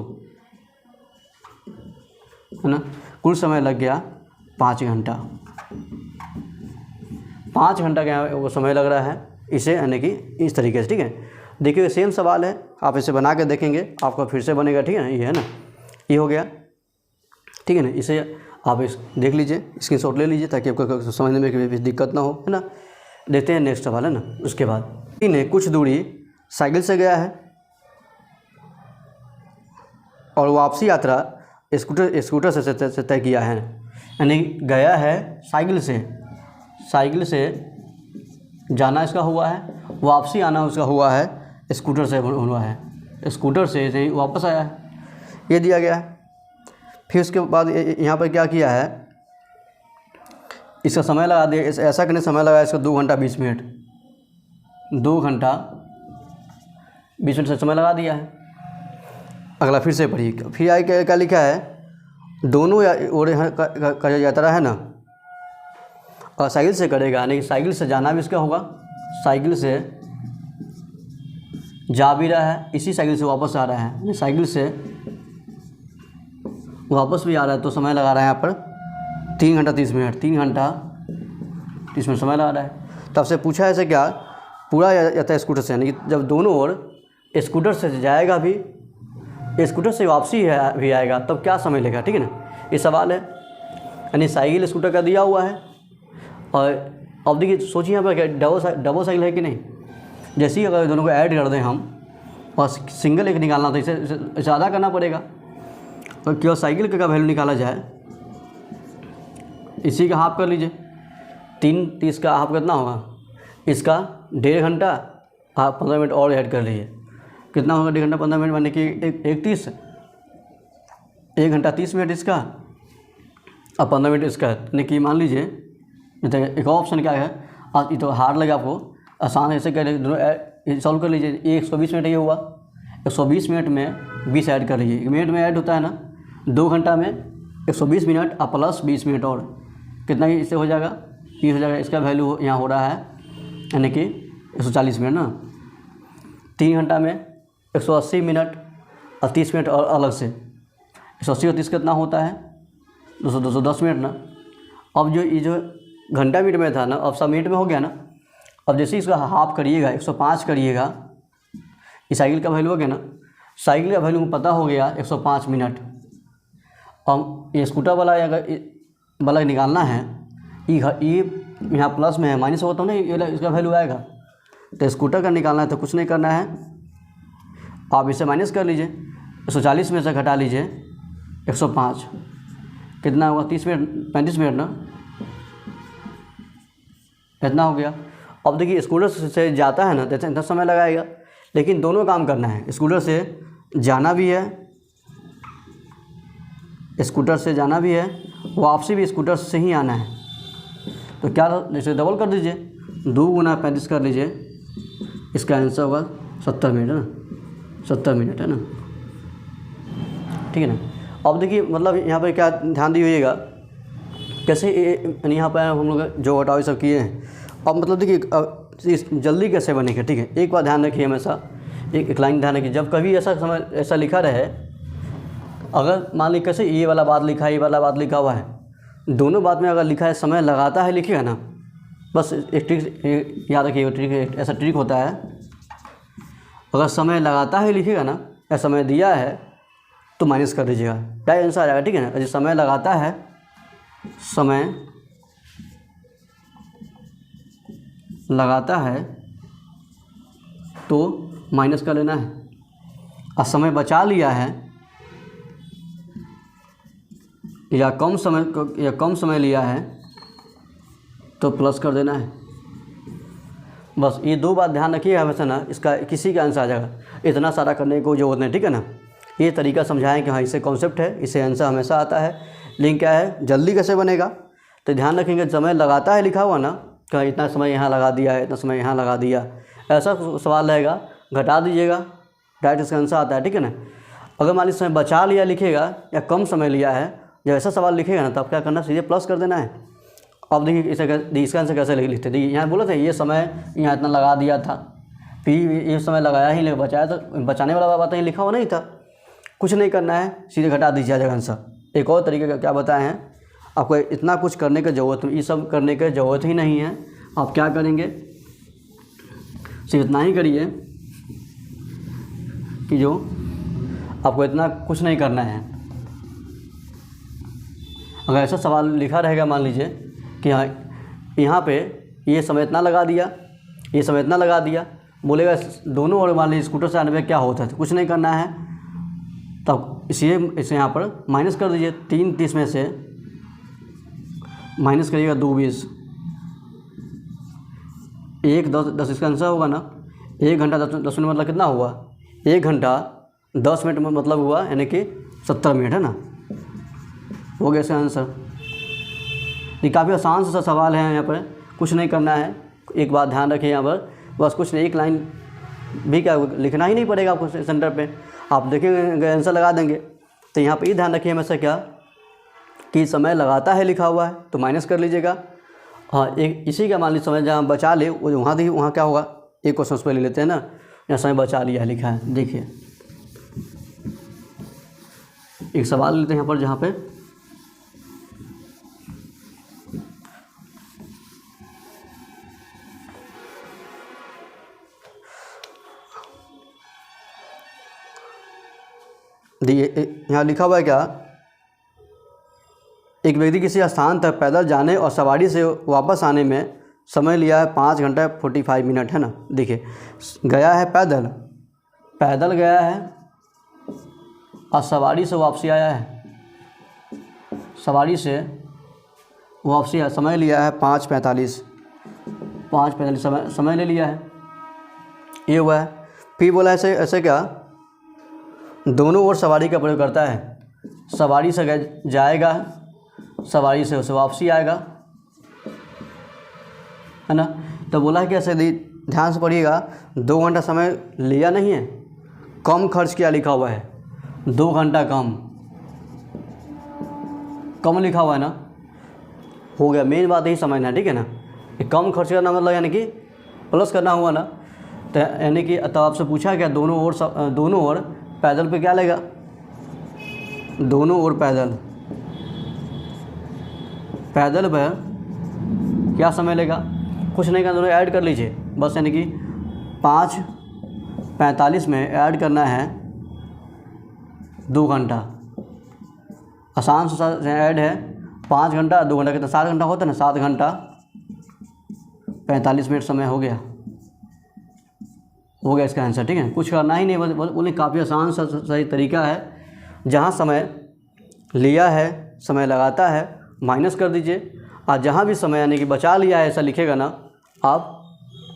है ना। कुल समय लग गया 5 घंटा। 5 घंटा का वो समय लग रहा है इसे, यानी कि इस तरीके से, ठीक है। देखिए सेम सवाल है, आप इसे बना के देखेंगे, आपका फिर से बनेगा, ठीक है ना। ये है ना, ये हो गया, ठीक है ना। इसे आप इस देख लीजिए, स्क्रीनशॉट ले लीजिए ताकि आपको समझने में कोई दिक्कत ना हो, है ना। देखते हैं नेक्स्ट सवाल, है ना। उसके बाद इन्हें कुछ दूरी साइकिल से गया है और वापसी यात्रा स्कूटर से तय किया है, यानी गया है साइकिल से जाना इसका हुआ है, वापसी आना उसका हुआ है स्कूटर से हुआ है, स्कूटर से वापस आया है, ये दिया गया है। फिर उसके बाद यहाँ पर क्या किया है, इसका समय लगा दिया, ऐसा करने समय लगा इसका 2 घंटा 20 मिनट, 2 घंटा 20 मिनट से समय लगा दिया है। अगला फिर से पढ़िए, फिर आगे क्या लिखा है, दोनों ओर का यात्रा है ना, और साइकिल से करेगा, यानी कि साइकिल से जाना भी इसका होगा, साइकिल से जा भी रहा है, इसी साइकिल से वापस आ रहा है, साइकिल से वापस भी आ रहा है, तो समय लगा रहा है यहाँ पर 3 घंटा 30 मिनट, 3 घंटा 30 मिनट समय लगा रहा है। तब से पूछा ऐसे क्या, पूरा जाता है स्कूटर से, यानी कि जब दोनों ओर स्कूटर से जाएगा भी, स्कूटर से वापसी भी आएगा, तब क्या समय लेगा, ठीक है ना। ये सवाल है, यानी साइकिल स्कूटर का दिया हुआ है, और अब देखिए सोचिए यहाँ पर क्या डबल साइकिल है कि नहीं। जैसे ही अगर दोनों को ऐड कर दें हम, और सिंगल एक निकालना तो इसे ज़्यादा करना पड़ेगा, और क्यों साइकिल का वैल्यू निकाला जाए, इसी का हाफ कर लीजिए, 3:30 का हाफ कितना होगा, इसका 1.5 घंटा आप 15 मिनट और ऐड कर लीजिए, कितना होगा 1.5 घंटा 15 मिनट, माने कि 1:30, 1 घंटा 30 मिनट इसका और 15 मिनट इसका, यानी कि मान लीजिए। तो एक और ऑप्शन क्या है, आप ये तो हार्ड लगे आपको, आसान ऐसे कर दोनों सॉल्व कर लीजिए। ये 120 मिनट ये हुआ, 120 मिनट में 20 ऐड कर लीजिए, मिनट में ऐड होता है ना, 2 घंटा में 120 मिनट और प्लस 20 मिनट और कितना ही इससे हो जाएगा, 30 हो जाएगा। इसका वैल्यू यहाँ हो रहा है, यानी कि 140 मिनट ना। 3 घंटा में 180 मिनट और 30 मिनट और अलग से, 180 और 30 कितना होता है 210 मिनट ना। अब जो ये जो घंटा मिनट में था ना, अब सब मिनट में हो गया ना। अब जैसे इसका हाफ करिएगा, 105 करिएगा, इस साइकिल का वैल्यू हो गया ना, साइकिल का वैल्यू पता हो गया 105 मिनट। अब ये स्कूटर वाला निकालना है, ये यहाँ प्लस में है, माइनस होता है ना, ये इसका वैल्यू आएगा। तो स्कूटर का निकालना है तो कुछ नहीं करना है, आप इसे माइनस कर लीजिए, 140 में से घटा लीजिए 105, कितना होगा 30 मिनट 35 मिनट ना, इतना हो गया। अब देखिए स्कूटर से जाता है ना तो इतना समय लगाएगा, लेकिन दोनों काम करना है, स्कूटर से जाना भी है, स्कूटर से जाना भी है, वापसी भी स्कूटर से ही आना है। तो क्या, जैसे डबल कर दीजिए, 2 गुना 35 कर लीजिए, इसका आंसर होगा 70 मिनट, है ना, 70 मिनट, है ना, ठीक है ना। अब देखिए मतलब यहाँ पर क्या ध्यान दीजिएगा, कैसे यहाँ पर हम लोग जो घटाव सब किए हैं। अब मतलब देखिए जल्दी कैसे बनेगा, ठीक है। एक बात ध्यान रखिए, हमेशा एक लाइन ध्यान रखिए, जब कभी ऐसा लिखा रहे, अगर मान लीजिए कैसे ये वाला बात लिखा है, ये वाला बात लिखा हुआ है, दोनों बात में अगर लिखा है समय लगाता है लिखिएगा ना, बस एक ट्रिक याद रखिए, ट्रिक ऐसा ट्रिक होता है, अगर समय लगाता है लिखिएगा ना, या समय दिया है तो माइनस कर दीजिएगा, डायरेक्ट आंसर आ जाएगा, ठीक है ना। जैसे समय लगाता है, समय लगाता है तो माइनस कर लेना है, और समय बचा लिया है या कम समय लिया है तो प्लस कर देना है। बस ये 2 बात ध्यान रखिए हमेशा ना, इसका किसी का आंसर आ जाएगा, इतना सारा करने को जरूरत नहीं, ठीक है ना। ये तरीका समझाएं कि हाँ इससे कॉन्सेप्ट है, इससे आंसर हमेशा आता है। लेकिन क्या है, जल्दी कैसे बनेगा, तो ध्यान रखेंगे समय लगाता है लिखा हुआ ना, कि इतना समय यहाँ लगा दिया है, इतना समय यहाँ लगा दिया, ऐसा सवाल रहेगा, घटा दीजिएगा, डायरेक्ट इसका आंसर आता है, ठीक है ना। अगर मान लीजिए समय बचा लिया लिखेगा या कम समय लिया है, जब ऐसा सवाल लिखेगा ना तब क्या करना, सीधे प्लस कर देना है। अब देखिए इसका आंसर कैसे लिखते, देखिए यहाँ बोला था ये समय यहाँ इतना लगा दिया था, फिर ये समय लगाया ही नहीं, बचाया तो बचाने वाला बात ही लिखा हुआ नहीं था। कुछ नहीं करना है, सीधे घटा दीजिए आ जाएगा आंसर। एक और तरीके का क्या बताए हैं, आपको इतना कुछ करने की ज़रूरत, ये सब करने की ज़रूरत ही नहीं है। आप क्या करेंगे, सिर्फ इतना ही करिए कि जो आपको इतना कुछ नहीं करना है। अगर ऐसा सवाल लिखा रहेगा, मान लीजिए कि यहाँ पे ये समय इतना लगा दिया, ये समय इतना लगा दिया, बोलेगा दोनों ओर मान लीजिए स्कूटर से आने में क्या होता है, तो कुछ नहीं करना है। तब इसे यहाँ पर माइनस कर दीजिए, 3 में से माइनस करिएगा 2 20, 1 10 इसका आंसर होगा ना। 1 घंटा 10 मिनट मतलब कितना हुआ, 1 घंटा 10 मिनट में मतलब हुआ यानी कि 70 मिनट, है ना, हो गया इसका आंसर। ये काफ़ी आसान सा सवाल है, यहाँ पर कुछ नहीं करना है। एक बात ध्यान रखिए यहाँ पर, बस कुछ नहीं, एक लाइन भी क्या लिखना ही नहीं पड़ेगा आपको सेंटर पे, आप देखेंगे आंसर लगा देंगे। तो यहाँ पे ये ध्यान रखिए हमेशा क्या कि समय लगाता है लिखा हुआ है तो माइनस कर लीजिएगा। हाँ, एक इसी का मान लीजिए समय जहाँ बचा ले वहाँ क्या होगा, एक क्वेश्चन उस पर ले लेते हैं ना, यहाँ समय बचा लिया है लिखा है। देखिए एक सवाल लेते हैं यहाँ पर, जहाँ पे यहाँ लिखा हुआ है क्या, एक व्यक्ति किसी स्थान तक पैदल जाने और सवारी से वापस आने में समय लिया है 5 घंटा 45 मिनट, है ना। देखिए गया है पैदल गया है और सवारी से वापसी आया है, सवारी से वापसी आया, समय लिया है 5:45 समय ले लिया है, ये हुआ है। फिर बोला ऐसे क्या, दोनों ओर सवारी का प्रयोग करता है, सवारी से जाएगा, सवारी से उसे वापसी आएगा, है ना। तो बोला है कि ऐसे ध्यान से पढ़िएगा, 2 घंटा समय लिया नहीं है, कम खर्च किया लिखा हुआ है, 2 घंटा कम लिखा हुआ है ना, हो गया। मेन बात यही समझना है, ठीक है ना। कम खर्च करना मतलब यानी कि प्लस करना हुआ ना, तो यानी कि तब आपसे पूछा क्या, दोनों ओर पैदल पे क्या लेगा, दोनों ओर पैदल पर क्या समय लेगा, कुछ नहीं करना, दोनों ऐड कर लीजिए बस, यानी कि 5:45 में ऐड करना है 2 घंटा, आसान से ऐड है। 5 घंटा 2 घंटा कितना, 7 घंटा होता है ना, 7 घंटा 45 मिनट समय हो गया इसका आंसर, ठीक है। कुछ करना ही नहीं, बस बोले काफ़ी आसान सा सही तरीका है। जहाँ समय लिया है, समय लगाता है, माइनस कर दीजिए, और जहाँ भी समय यानी कि बचा लिया है ऐसा लिखेगा ना, आप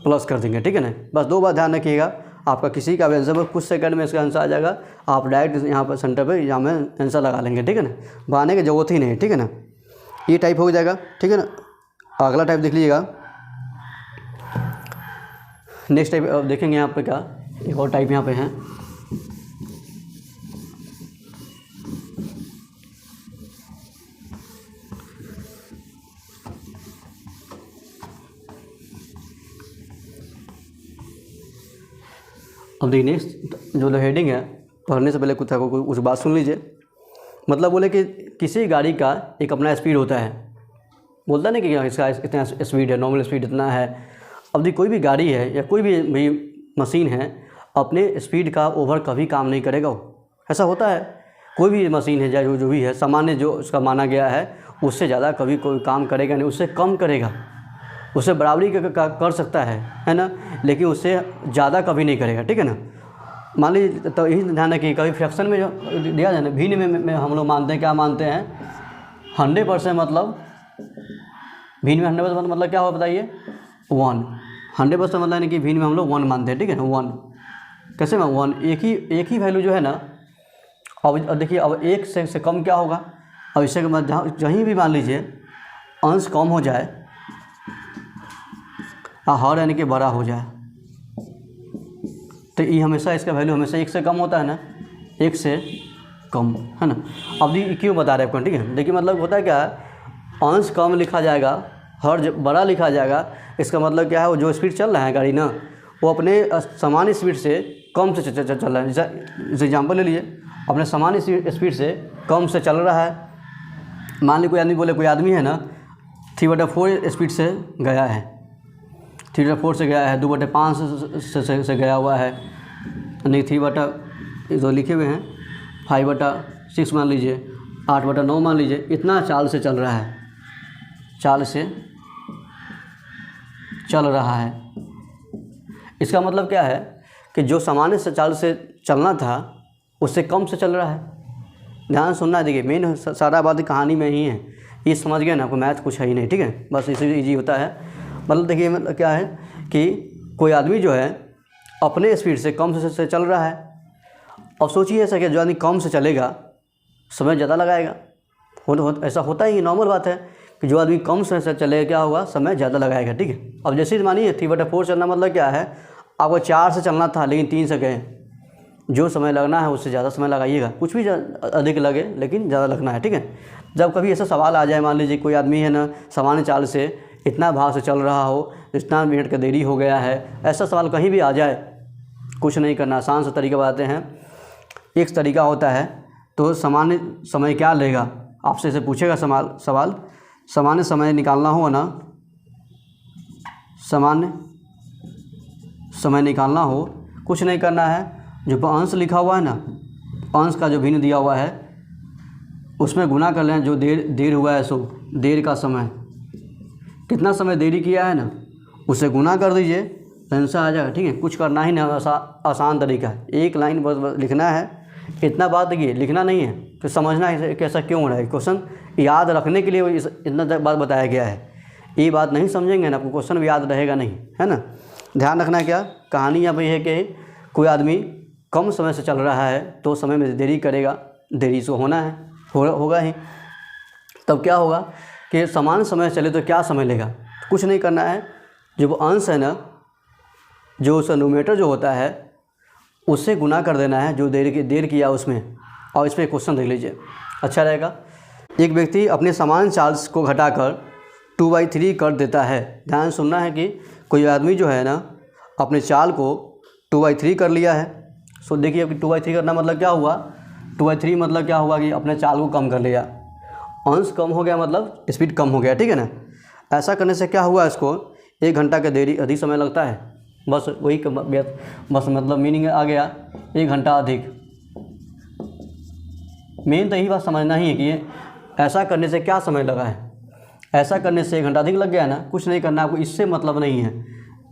प्लस कर देंगे, ठीक है ना। बस 2 बात ध्यान रखिएगा, आपका किसी का भी आंसर पर कुछ सेकंड में इसका आंसर आ जाएगा, आप डायरेक्ट यहाँ पर सेंटर पर यहाँ में आंसर लगा लेंगे, ठीक है ना, बनाने की ज़रूरत ही नहीं, ठीक है ना। ये टाइप हो जाएगा, ठीक है ना। अगला टाइप देख लीजिएगा, नेक्स्ट टाइप देखेंगे यहाँ पे क्या, एक और टाइप यहाँ पे है। अब देखिए नेक्स्ट जो हेडिंग है, पढ़ने से पहले कुछ बात सुन लीजिए। मतलब बोले कि किसी गाड़ी का एक अपना स्पीड होता है, बोलता नहीं कि इसका इतना स्पीड है, नॉर्मल स्पीड इतना है। अब देखिए कोई भी गाड़ी है या कोई भी मशीन है, अपने स्पीड का ओवर कभी काम नहीं करेगा वो, ऐसा होता है। कोई भी मशीन है चाहे जो भी है, सामान्य जो उसका माना गया है, उससे ज़्यादा कभी कोई काम करेगा नहीं, उससे कम करेगा, उससे बराबरी कर सकता है ना, लेकिन उससे ज़्यादा कभी नहीं करेगा, ठीक है ना। मान लीजिए, तो यही ध्यान रखिए, कभी फ्रैक्शन में जो दिया जाए ना, भिन्न में हम लोग मानते हैं, क्या मानते हैं, 100% मतलब भिन्न में 100% मतलब क्या होगा बताइए, 1। 100% मतलब यानी कि भिन्न में हम लोग 1 मानते हैं, ठीक है ना। 1 कैसे में 1, एक ही वैल्यू जो है ना। अब देखिए, अब 1 से कम क्या होगा, अब इससे कहीं भी मान लीजिए अंश कम हो जाए और हर यानी कि बड़ा हो जाए, तो ये हमेशा इसका वैल्यू हमेशा 1 से कम होता है ना, 1 से कम, है ना। अब ये क्यों बता रहे हैं आपको, ठीक है। देखिए मतलब होता है क्या है, अंश कम लिखा जाएगा, हर बड़ा लिखा जाएगा। इसका मतलब क्या है, वो जो स्पीड चल रहा है गाड़ी ना, वो अपने सामान्य स्पीड से कम से चल रहा है। जैसे एग्जाम्पल ले लिए, अपने सामान्य स्पीड से कम से चल रहा है। मान ली कोई आदमी बोले, कोई आदमी है ना 3/4 स्पीड से गया है, 3/4 से गया है, 2/5 से गया हुआ है, नहीं 3 जो लिखे हुए हैं 5/6 मान लीजिए, 8/9 मान लीजिए, इतना चाल से चल रहा है, चाल से चल रहा है। इसका मतलब क्या है कि जो सामान्य से चाल से चलना था उससे कम से चल रहा है। ध्यान सुनना है, देखिए मेन सारा बात कहानी में ही है, ये समझ गए ना, आपको मैथ कुछ है ही नहीं, ठीक है, बस इसी ईजी होता है। मतलब देखिए मतलब क्या है कि कोई आदमी जो है अपने स्पीड से कम से चल रहा है। अब सोचिए ऐसा कि जो आदमी कम से चलेगा समय ज़्यादा लगाएगा, ऐसा होता ही, नॉर्मल बात है कि जो आदमी कम से चलेगा क्या होगा, समय ज़्यादा लगाएगा, ठीक है। अब जैसे मानिए 3/4 चलना मतलब क्या है, आपको 4 से चलना था लेकिन 3 से गए, जो समय लगना है उससे ज़्यादा समय लगाइएगा, कुछ भी अधिक लगे लेकिन ज़्यादा लगना है, ठीक है। जब कभी ऐसा सवाल आ जाए, मान लीजिए कोई आदमी है ना सामान्य चाल से इतना भाव से चल रहा हो, इतना मिनट का देरी हो गया है, ऐसा सवाल कहीं भी आ जाए, कुछ नहीं करना, आसान सा तरीका बताते हैं। एक तरीका होता है, तो सामान्य समय क्या लेगा, आपसे इसे पूछेगा सवाल सामान्य समय निकालना हो ना, सामान्य समय निकालना हो, कुछ नहीं करना है, जो अंश लिखा हुआ है ना, अंश का जो भिन्न दिया हुआ है उसमें गुना कर लें, जो देर हुआ है सो देर का समय, कितना समय देरी किया है ना उसे गुना कर दीजिए, आंसर आ जाएगा, ठीक है। कुछ करना ही नहीं, आसान तरीका है, एक लाइन बस लिखना है, इतना बात देखिए लिखना नहीं है, फिर समझना है कि ऐसा क्यों हो रहा है। क्वेश्चन याद रखने के लिए इतना बात बताया गया है, ये बात नहीं समझेंगे ना आपको क्वेश्चन भी याद रहेगा नहीं, है ना। ध्यान रखना क्या, कहानी यहाँ पर यह है कि कोई आदमी कम समय से चल रहा है तो समय में देरी करेगा, देरी से होना है, होगा ही। तब क्या होगा कि समान समय चले तो क्या समय लेगा, कुछ नहीं करना है, जो वो अंश है ना, जो उसका न्यूमरेटर जो होता है उससे गुना कर देना है, जो देर किया उसमें। और इस पर क्वेश्चन देख लीजिए, अच्छा रहेगा। एक व्यक्ति अपने समान चाल को घटाकर 2/3 कर देता है। ध्यान सुनना है कि कोई आदमी जो है ना अपने चाल को 2/3 कर लिया है। सो देखिए अब 2/3 करना मतलब क्या हुआ, 2/3 मतलब क्या हुआ कि अपने चाल को कम कर लिया, अंश कम हो गया मतलब स्पीड कम हो गया, ठीक है ना। ऐसा करने से क्या हुआ, इसको 1 घंटा का देरी अधिक समय लगता है, बस वही बस मतलब मीनिंग आ गया, 1 घंटा अधिक। मेन तो यही बात समझना ही है कि ऐसा करने से क्या समय लगा है, ऐसा करने से 1 घंटा अधिक लग गया ना, कुछ नहीं करना आपको, इससे मतलब नहीं है।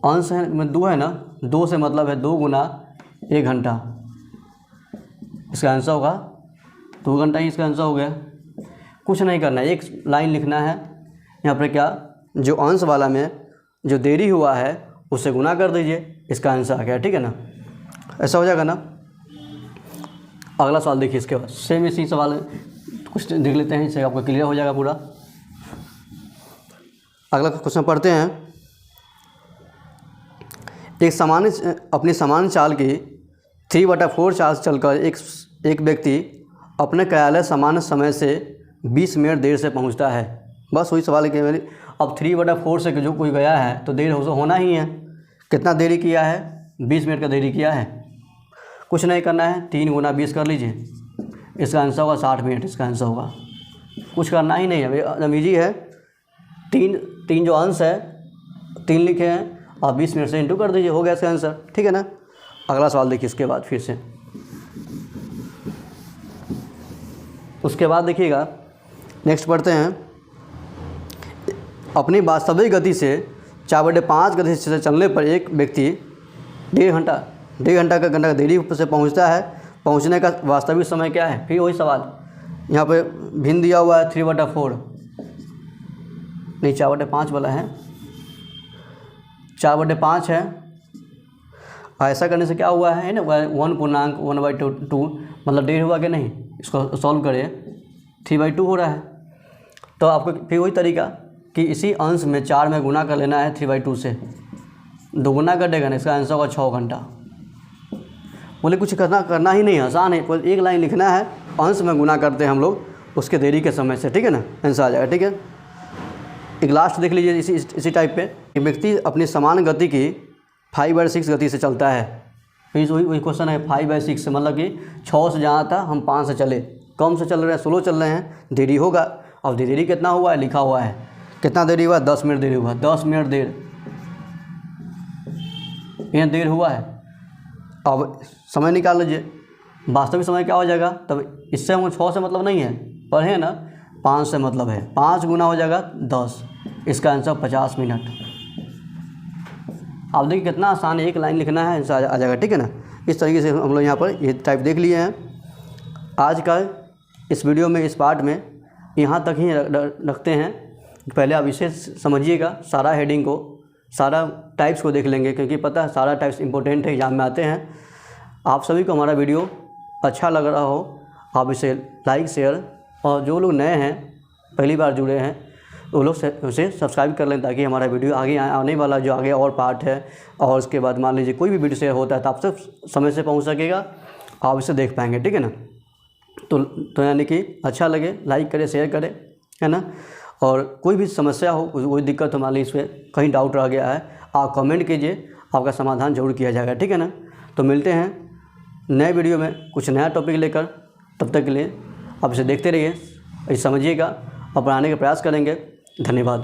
अंश है 2 है ना, 2 से मतलब है 2 गुना 1 घंटा, इसका आंसर होगा 2 घंटा ही, इसका आंसर हो गया। कुछ नहीं करना है, एक लाइन लिखना है यहाँ पर, क्या जो अंश वाला में जो देरी हुआ है उससे गुना कर दीजिए, इसका आंसर आ गया, ठीक है ना। ऐसा हो जाएगा ना। अगला सवाल देखिए, इसके बाद सेम इसी सवाल कुछ देख लेते हैं, इससे आपको क्लियर हो जाएगा पूरा। अगला क्वेश्चन पढ़ते हैं। अपनी सामान्य चाल की 3/4 चाल चलकर एक व्यक्ति अपने कार्यालय सामान्य समय से 20 मिनट देर से पहुंचता है। बस वही सवाल है कि मेरी अब 3/4 से जो कोई गया है तो देर होना ही है। कितना देरी किया है, 20 मिनट का देरी किया है। कुछ नहीं करना है, 3 गुना 20 कर लीजिए, इसका आंसर होगा 60 मिनट, इसका आंसर होगा। कुछ करना ही नहीं है, अब इजी है। 3 जो अंश है 3 लिखे हैं, आप 20 मिनट से इंटू कर दीजिए, हो गया इसका आंसर, ठीक है ना। अगला सवाल देखिए इसके बाद फिर से, उसके बाद देखिएगा नेक्स्ट पढ़ते हैं। अपनी वास्तविक गति से 4/5 गति से चलने पर एक व्यक्ति 1.5 घंटा का देरी से पहुंचता है। पहुंचने का वास्तविक समय क्या है, फिर वही सवाल, यहाँ पे भिन्न दिया हुआ है 3/4 नहीं 4/5 वाला है, 4/5 है। ऐसा करने से क्या हुआ है ना, 1/1/2 मतलब देर हुआ कि नहीं, इसको सॉल्व करें 3/2 हो रहा है। तो आपको फिर वही तरीका कि इसी अंश में 4 में गुना कर लेना है 3/2 से, 2 गुना कर देगा ना, इसका आंसर होगा 6 घंटा। बोले कुछ करना ही नहीं, आसान है, कोई एक लाइन लिखना है, अंश में गुना करते हैं हम लोग उसके देरी के समय से, ठीक है ना, आंसर आ जाएगा। ठीक है, एक लास्ट देख लीजिए इसी टाइप पे। एक व्यक्ति अपनी समान गति की 5/6 गति से चलता है। वही क्वेश्चन है 5/6 मतलब कि 6 से जहाँ था हम 5 से चले, कम से चल रहे हैं, स्लो चल रहे हैं, देरी होगा। अब देरी कितना हुआ है, लिखा हुआ है कितना देरी हुआ, 10 मिनट देरी हुआ, 10 मिनट देर, यह देर हुआ है। अब समय निकाल लीजिए, वास्तविक समय क्या हो जाएगा, तब इससे हम 6 से मतलब नहीं है, पढ़े ना, 5 से मतलब है, 5 गुना हो जाएगा 10, इसका आंसर 50 मिनट। आप देखिए कितना आसान है, एक लाइन लिखना है, आंसर आ जाएगा। ठीक है ना, इस तरीके से हम लोग यहाँ पर ये टाइप देख लिए हैं। आज का इस वीडियो में, इस पार्ट में यहाँ तक ही रखते हैं। पहले आप इसे समझिएगा, सारा हेडिंग को, सारा टाइप्स को देख लेंगे, क्योंकि पता है सारा टाइप्स इंपॉर्टेंट है, एग्जाम में आते हैं। आप सभी को हमारा वीडियो अच्छा लग रहा हो, आप इसे लाइक शेयर, और जो लोग नए हैं, पहली बार जुड़े हैं, वो लोग उसे सब्सक्राइब कर लें, ताकि हमारा वीडियो आगे आने वाला जो आगे और पार्ट है, और उसके बाद मान लीजिए कोई भी वीडियो शेयर होता है तो आप सब समय से पहुंच सकेगा, आप इसे देख पाएंगे। ठीक है ना, तो यानी कि अच्छा लगे लाइक करें, शेयर करें, है ना। और कोई भी समस्या हो, कोई दिक्कत हो, मान लीजिए इसमें कहीं डाउट रह गया है, आप कमेंट कीजिए, आपका समाधान जरूर किया जाएगा। ठीक है ना, तो मिलते हैं नए वीडियो में कुछ नया टॉपिक लेकर। तब तक के लिए आप इसे देखते रहिए, इसे समझिएगा और पढ़ाने का प्रयास करेंगे। धन्यवाद।